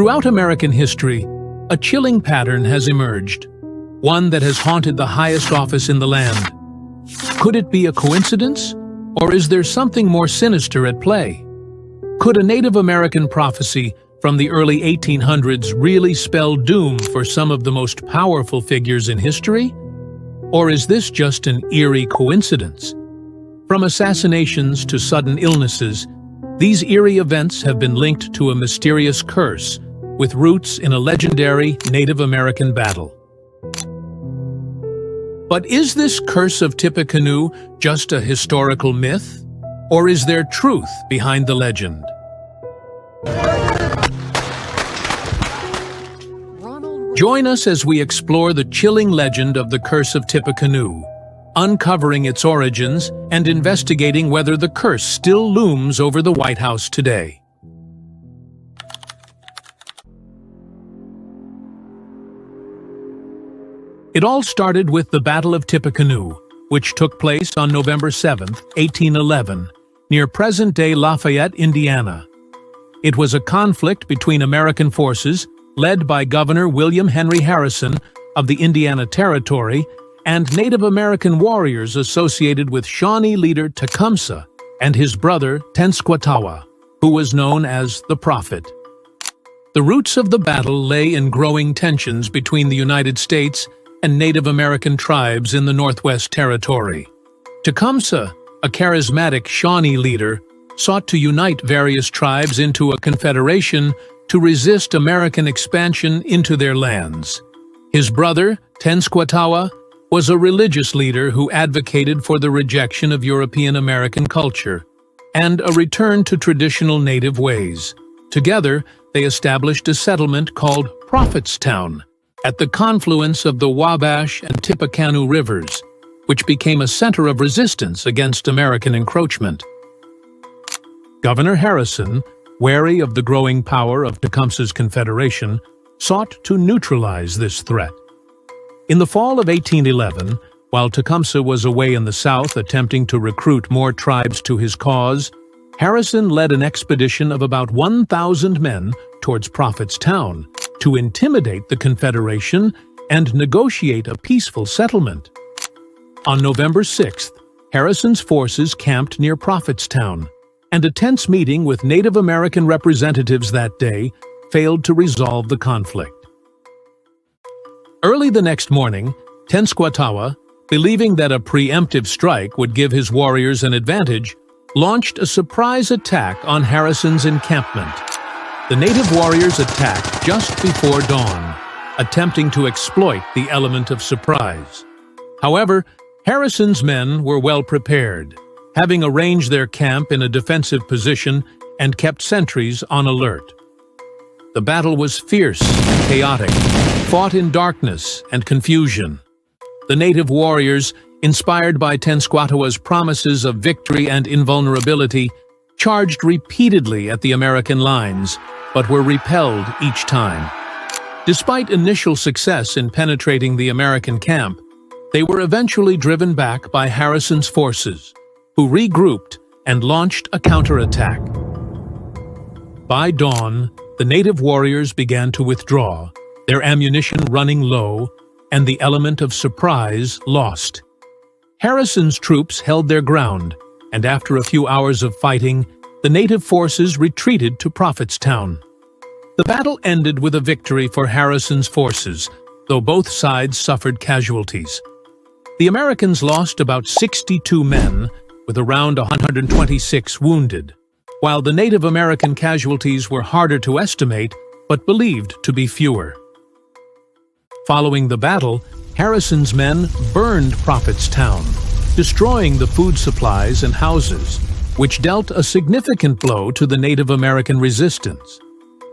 Throughout American history, a chilling pattern has emerged, one that has haunted the highest office in the land. Could it be a coincidence, or is there something more sinister at play? Could a Native American prophecy from the early 1800s really spell doom for some of the most powerful figures in history? Or is this just an eerie coincidence? From assassinations to sudden illnesses, these eerie events have been linked to a mysterious curse with roots in a legendary Native American battle. But is this Curse of Tippecanoe just a historical myth? Or is there truth behind the legend? Join us as we explore the chilling legend of the Curse of Tippecanoe, uncovering its origins and investigating whether the curse still looms over the White House today. It all started with the Battle of Tippecanoe, which took place on November 7, 1811, near present-day Lafayette, Indiana. It was a conflict between American forces, led by Governor William Henry Harrison of the Indiana Territory, and Native American warriors associated with Shawnee leader Tecumseh and his brother Tenskwatawa, who was known as the Prophet. The roots of the battle lay in growing tensions between the United States and Native American tribes in the Northwest Territory. Tecumseh, a charismatic Shawnee leader, sought to unite various tribes into a confederation to resist American expansion into their lands. His brother, Tenskwatawa, was a religious leader who advocated for the rejection of European American culture and a return to traditional native ways. Together, they established a settlement called Prophetstown at the confluence of the Wabash and Tippecanoe rivers, which became a center of resistance against American encroachment. Governor Harrison, wary of the growing power of Tecumseh's confederation, sought to neutralize this threat. In the fall of 1811, while Tecumseh was away in the South attempting to recruit more tribes to his cause, Harrison led an expedition of about 1,000 men towards Prophetstown to intimidate the Confederation and negotiate a peaceful settlement. On November 6th, Harrison's forces camped near Prophetstown, and a tense meeting with Native American representatives that day failed to resolve the conflict. Early the next morning, Tenskwatawa, believing that a preemptive strike would give his warriors an advantage, launched a surprise attack on Harrison's encampment. The native warriors attacked just before dawn, attempting to exploit the element of surprise. However, Harrison's men were well prepared, having arranged their camp in a defensive position and kept sentries on alert. The battle was fierce and chaotic, fought in darkness and confusion. The native warriors, inspired by Tenskwatawa's promises of victory and invulnerability, charged repeatedly at the American lines, but were repelled each time. Despite initial success in penetrating the American camp, they were eventually driven back by Harrison's forces, who regrouped and launched a counterattack. By dawn, the native warriors began to withdraw, their ammunition running low and the element of surprise lost. Harrison's troops held their ground, and after a few hours of fighting, the native forces retreated to Prophetstown. The battle ended with a victory for Harrison's forces, though both sides suffered casualties. The Americans lost about 62 men, with around 126 wounded, while the Native American casualties were harder to estimate but believed to be fewer. Following the battle, Harrison's men burned Prophetstown, destroying the food supplies and houses, which dealt a significant blow to the Native American resistance.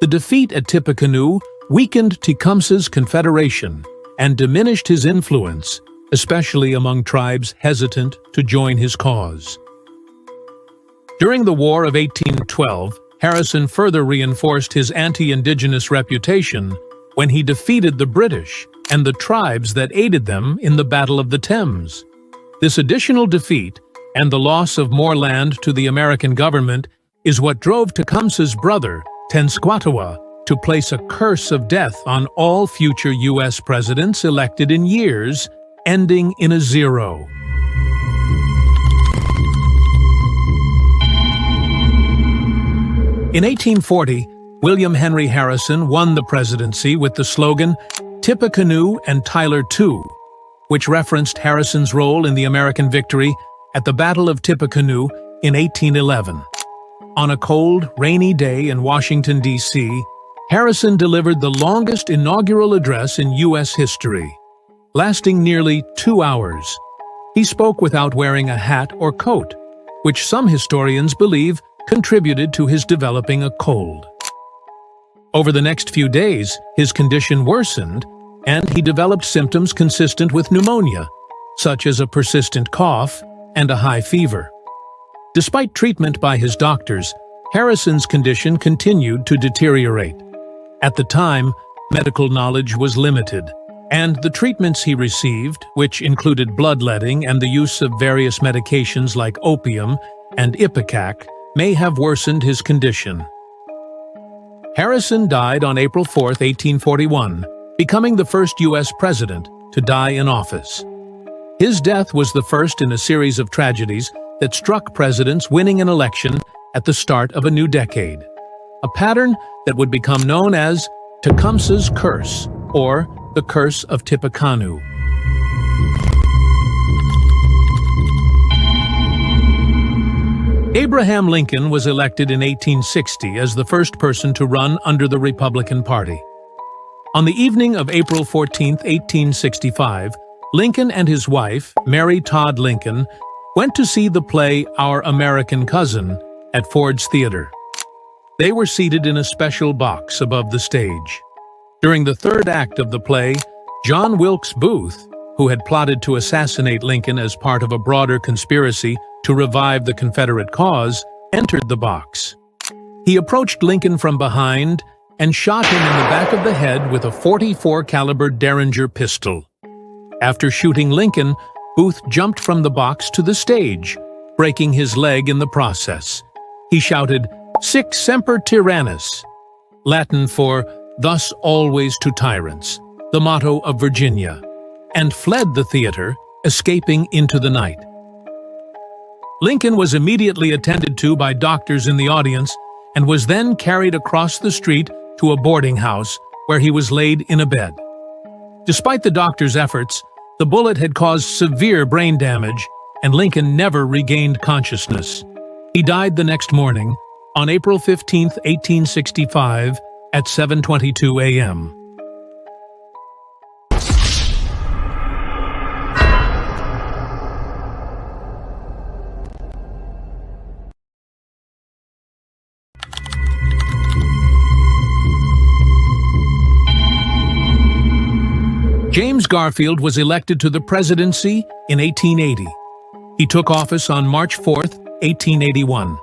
The defeat at Tippecanoe weakened Tecumseh's confederation and diminished his influence, especially among tribes hesitant to join his cause. During the War of 1812, Harrison further reinforced his anti-indigenous reputation when he defeated the British and the tribes that aided them in the Battle of the Thames. This additional defeat and the loss of more land to the American government is what drove Tecumseh's brother, Tenskwatawa, to place a curse of death on all future U.S. presidents elected in years, ending in a 0. In 1840, William Henry Harrison won the presidency with the slogan, "Tippecanoe and Tyler too," which referenced Harrison's role in the American victory at the Battle of Tippecanoe in 1811. On a cold, rainy day in Washington, D.C., Harrison delivered the longest inaugural address in U.S. history, lasting nearly 2 hours. He spoke without wearing a hat or coat, which some historians believe contributed to his developing a cold. Over the next few days, his condition worsened, and he developed symptoms consistent with pneumonia, such as a persistent cough and a high fever. Despite treatment by his doctors, Harrison's condition continued to deteriorate. At the time, medical knowledge was limited, and the treatments he received, which included bloodletting and the use of various medications like opium and ipecac, may have worsened his condition. Harrison died on April 4, 1841, becoming the first U.S. president to die in office. His death was the first in a series of tragedies that struck presidents winning an election at the start of a new decade, a pattern that would become known as Tecumseh's Curse, or the Curse of Tippecanoe. Abraham Lincoln was elected in 1860 as the first person to run under the Republican Party. On the evening of April 14, 1865, Lincoln and his wife, Mary Todd Lincoln, went to see the play Our American Cousin at Ford's Theater. They were seated in a special box above the stage. During the third act of the play, John Wilkes Booth, who had plotted to assassinate Lincoln as part of a broader conspiracy to revive the Confederate cause, entered the box. He approached Lincoln from behind and shot him in the back of the head with a .44 caliber Derringer pistol. After shooting Lincoln, Booth jumped from the box to the stage, breaking his leg in the process. He shouted, "Sic semper tyrannis," Latin for "thus always to tyrants," the motto of Virginia, and fled the theater, escaping into the night. Lincoln was immediately attended to by doctors in the audience and was then carried across the street to a boarding house where he was laid in a bed. Despite the doctor's efforts, the bullet had caused severe brain damage, and Lincoln never regained consciousness. He died the next morning, on April 15, 1865, at 7:22 a.m. James Garfield was elected to the presidency in 1880. He took office on March 4, 1881.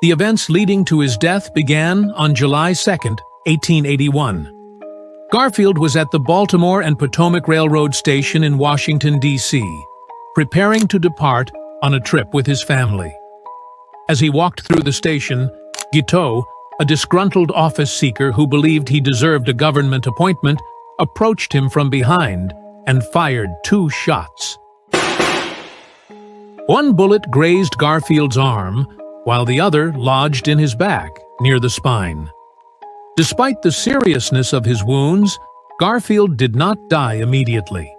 The events leading to his death began on July 2, 1881. Garfield was at the Baltimore and Potomac Railroad Station in Washington, D.C., preparing to depart on a trip with his family. As he walked through the station, Guiteau, a disgruntled office seeker who believed he deserved a government appointment, approached him from behind and fired 2 shots. One bullet grazed Garfield's arm, while the other lodged in his back, near the spine. Despite the seriousness of his wounds, Garfield did not die immediately.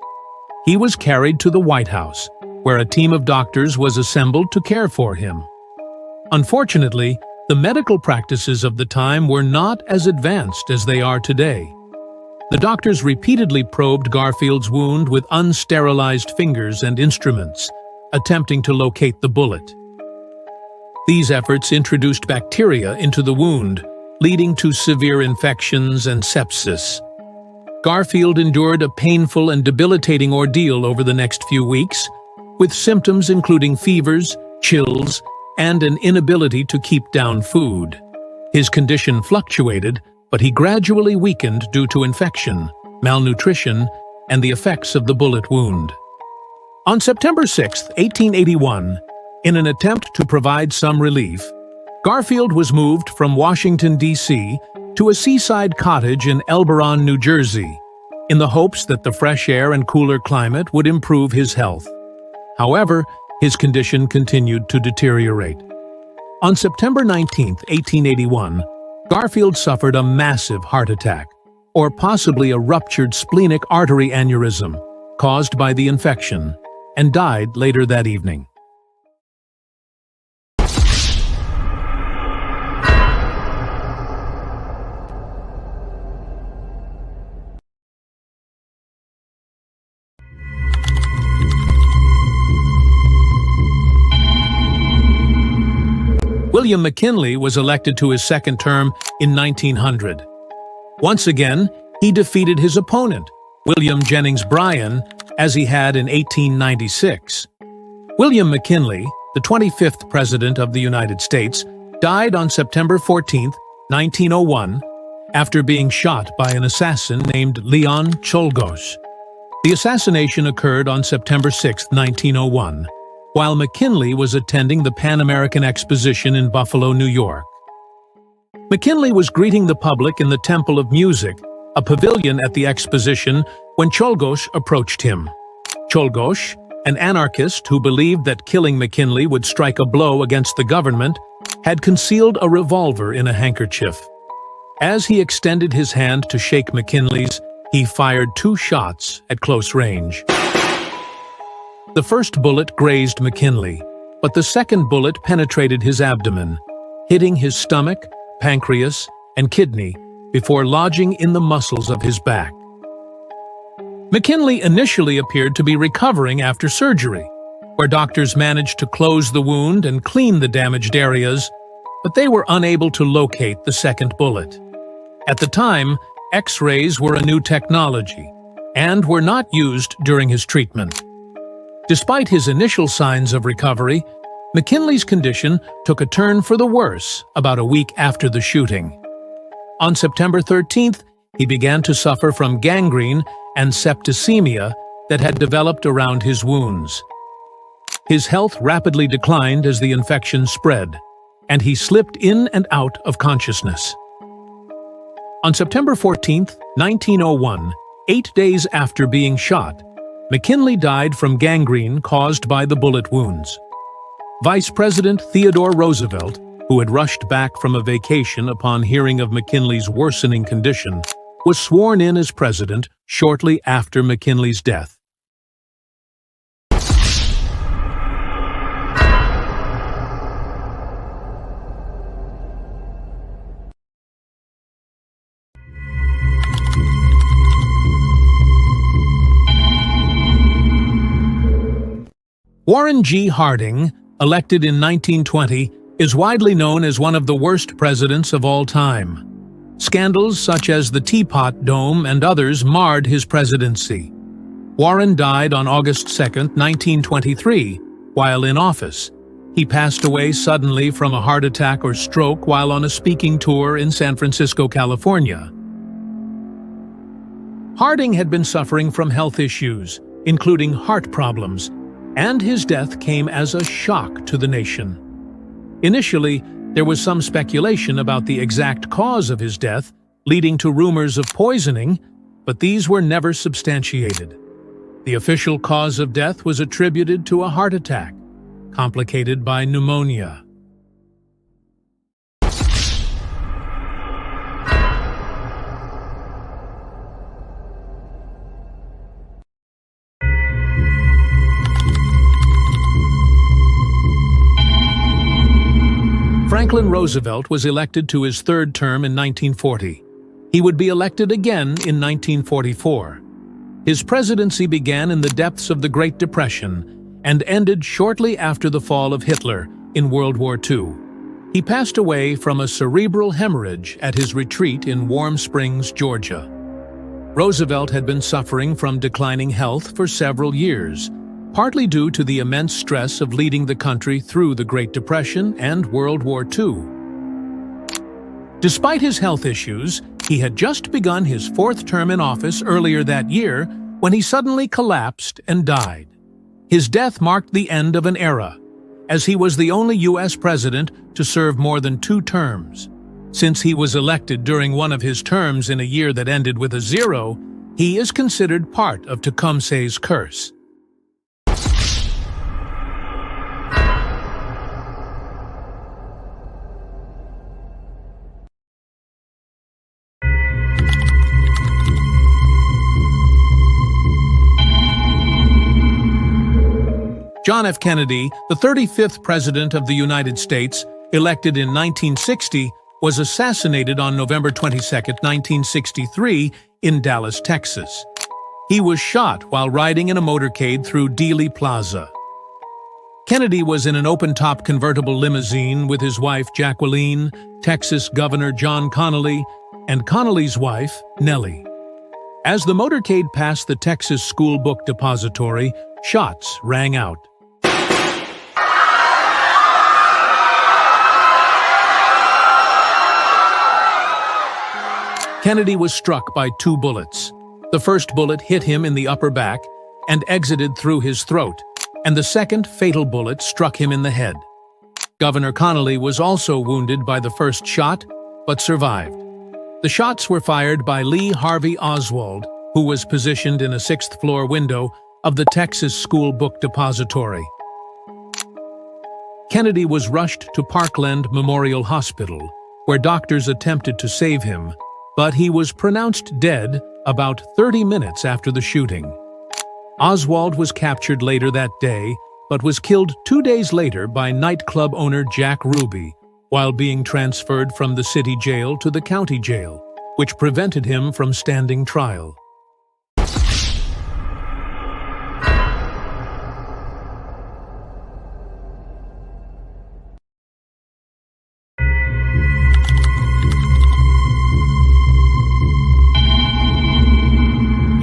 He was carried to the White House, where a team of doctors was assembled to care for him. Unfortunately, the medical practices of the time were not as advanced as they are today. The doctors repeatedly probed Garfield's wound with unsterilized fingers and instruments, attempting to locate the bullet. These efforts introduced bacteria into the wound, leading to severe infections and sepsis. Garfield endured a painful and debilitating ordeal over the next few weeks, with symptoms including fevers, chills, and an inability to keep down food. His condition fluctuated, but he gradually weakened due to infection, malnutrition, and the effects of the bullet wound. On September 6, 1881, in an attempt to provide some relief, Garfield was moved from Washington, D.C. to a seaside cottage in Elberon, New Jersey, in the hopes that the fresh air and cooler climate would improve his health. However, his condition continued to deteriorate. On September 19, 1881, Garfield suffered a massive heart attack, or possibly a ruptured splenic artery aneurysm caused by the infection, and died later that evening. William McKinley was elected to his second term in 1900. Once again, he defeated his opponent, William Jennings Bryan, as he had in 1896. William McKinley, the 25th President of the United States, died on September 14, 1901, after being shot by an assassin named Leon Czolgosz. The assassination occurred on September 6, 1901, while McKinley was attending the Pan American Exposition in Buffalo, New York. McKinley was greeting the public in the Temple of Music, a pavilion at the exposition, when Czolgosz approached him. Czolgosz, an anarchist who believed that killing McKinley would strike a blow against the government, had concealed a revolver in a handkerchief. As he extended his hand to shake McKinley's, he fired 2 shots at close range. The first bullet grazed McKinley, but the second bullet penetrated his abdomen, hitting his stomach, pancreas, and kidney before lodging in the muscles of his back. McKinley initially appeared to be recovering after surgery, where doctors managed to close the wound and clean the damaged areas, but they were unable to locate the second bullet. At the time, X-rays were a new technology and were not used during his treatment. Despite his initial signs of recovery, McKinley's condition took a turn for the worse about a week after the shooting. On September 13th, he began to suffer from gangrene and septicemia that had developed around his wounds. His health rapidly declined as the infection spread, and he slipped in and out of consciousness. On September 14, 1901, 8 days after being shot, McKinley died from gangrene caused by the bullet wounds. Vice President Theodore Roosevelt, who had rushed back from a vacation upon hearing of McKinley's worsening condition, was sworn in as president shortly after McKinley's death. Warren G. Harding, elected in 1920, is widely known as one of the worst presidents of all time. Scandals such as the Teapot Dome and others marred his presidency. Warren died on August 2, 1923, while in office. He passed away suddenly from a heart attack or stroke while on a speaking tour in San Francisco, California. Harding had been suffering from health issues, including heart problems, and his death came as a shock to the nation. Initially, there was some speculation about the exact cause of his death, leading to rumors of poisoning, but these were never substantiated. The official cause of death was attributed to a heart attack, complicated by pneumonia. Franklin Roosevelt was elected to his third term in 1940. He would be elected again in 1944. His presidency began in the depths of the Great Depression and ended shortly after the fall of Hitler in World War II. He passed away from a cerebral hemorrhage at his retreat in Warm Springs, Georgia. Roosevelt had been suffering from declining health for several years, partly due to the immense stress of leading the country through the Great Depression and World War II. Despite his health issues, he had just begun his fourth term in office earlier that year when he suddenly collapsed and died. His death marked the end of an era, as he was the only U.S. president to serve more than 2 terms. Since he was elected during one of his terms in a year that ended with a 0, he is considered part of Tecumseh's curse. John F. Kennedy, the 35th President of the United States, elected in 1960, was assassinated on November 22, 1963, in Dallas, Texas. He was shot while riding in a motorcade through Dealey Plaza. Kennedy was in an open-top convertible limousine with his wife Jacqueline, Texas Governor John Connally, and Connally's wife, Nellie. As the motorcade passed the Texas School Book Depository, shots rang out. Kennedy was struck by 2 bullets. The first bullet hit him in the upper back and exited through his throat, and the second fatal bullet struck him in the head. Governor Connally was also wounded by the first shot, but survived. The shots were fired by Lee Harvey Oswald, who was positioned in a 6th-floor window of the Texas School Book Depository. Kennedy was rushed to Parkland Memorial Hospital, where doctors attempted to save him, but he was pronounced dead about 30 minutes after the shooting. Oswald was captured later that day, but was killed 2 days later by nightclub owner Jack Ruby while being transferred from the city jail to the county jail, which prevented him from standing trial.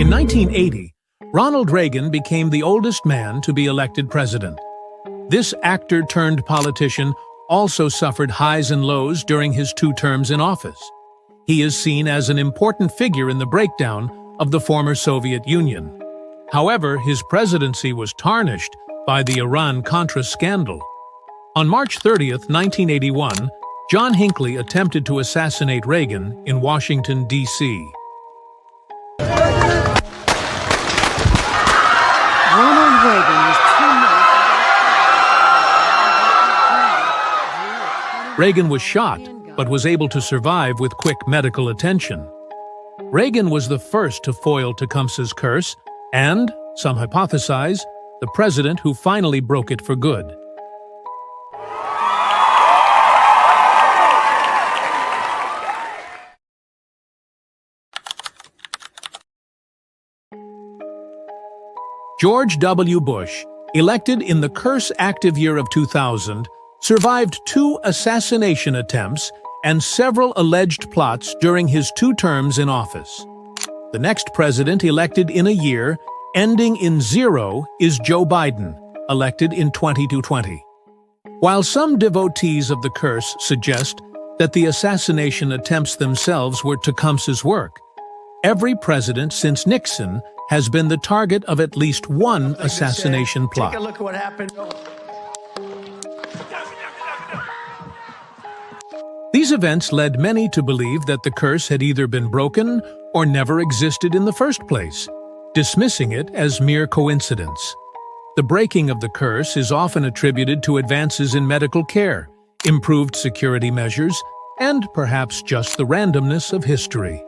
In 1980, Ronald Reagan became the oldest man to be elected president. This actor-turned-politician also suffered highs and lows during his 2 terms in office. He is seen as an important figure in the breakdown of the former Soviet Union. However, his presidency was tarnished by the Iran-Contra scandal. On March 30, 1981, John Hinckley attempted to assassinate Reagan in Washington, D.C. Ronald Reagan was 2 months. Reagan was shot, but was able to survive with quick medical attention. Reagan was the first to foil Tecumseh's curse, and, some hypothesize, the president who finally broke it for good. George W. Bush, elected in the curse-active year of 2000, survived 2 assassination attempts and several alleged plots during his 2 terms in office. The next president elected in a year, ending in 0, is Joe Biden, elected in 2020. While some devotees of the curse suggest that the assassination attempts themselves were Tecumseh's work, every president since Nixon has been the target of at least one assassination plot. Take a look at what happened. These events led many to believe that the curse had either been broken or never existed in the first place, dismissing it as mere coincidence. The breaking of the curse is often attributed to advances in medical care, improved security measures, and perhaps just the randomness of history.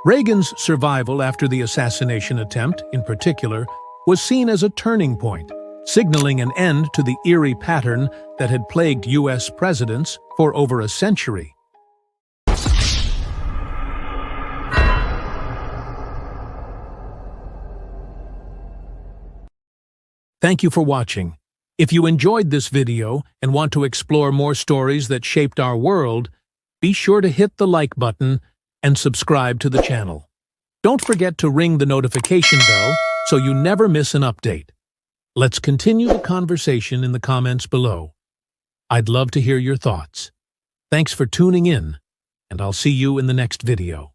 Reagan's survival after the assassination attempt, in particular, was seen as a turning point, signaling an end to the eerie pattern that had plagued U.S. presidents for over a century. Thank you for watching. If you enjoyed this video and want to explore more stories that shaped our world, be sure to hit the like button and subscribe to the channel. Don't forget to ring the notification bell so you never miss an update. Let's continue the conversation in the comments below. I'd love to hear your thoughts. Thanks for tuning in, and I'll see you in the next video.